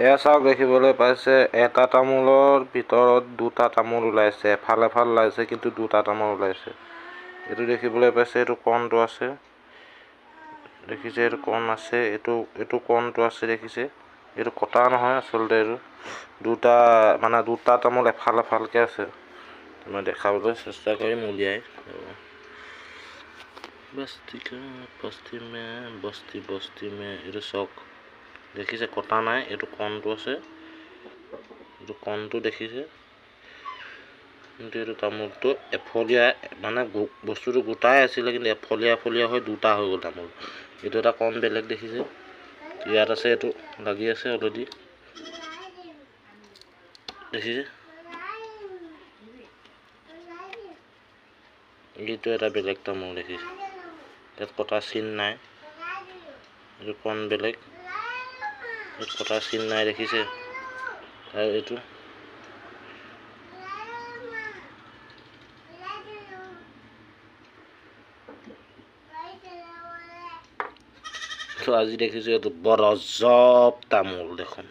এয়া চাওক দেখিবলৈ পাইছে এটা তামোলৰ ভিতৰত দুটা তামোল ওলাইছে এফাল এফাল ওলাইছে কিন্তু দুটা তামোল ওলাইছে এইটো দেখিবলৈ পাইছে এইটো কণটো আছে দেখিছে এইটো কণ আছে এইটো কণটো আছে দেখিছে এইটো কটা নহয় আচলতে এইটো দুটা তামোল এফাল এফালকে আছে মই দেখাবলৈ চেষ্টা কৰিম উলিয়াই বস্তি মে এইটো চক দেখিছে কটা নাই এইটো কণটো আছে এইটো কণটো দেখিছে কিন্তু এইটো তামোলটো এফলীয়া মানে বস্তুটো গোটাই আছিলে কিন্তু এফলীয়া হৈ দুটা হৈ গ'ল তামোল এইটো এটা কণ বেলেগ দেখিছে ইয়াত আছে এইটো লাগি আছে অলৰেডি দেখিছে এইটো এটা বেলেগ তামোল দেখিছে ইয়াত কটা চিন নাই এইটো কণ বেলেগ ইয়াত কটা চিন নাই দেখিছে আৰু এইটো তো আজি দেখিছোঁ এইটো বৰ অজব তামোল দেখোন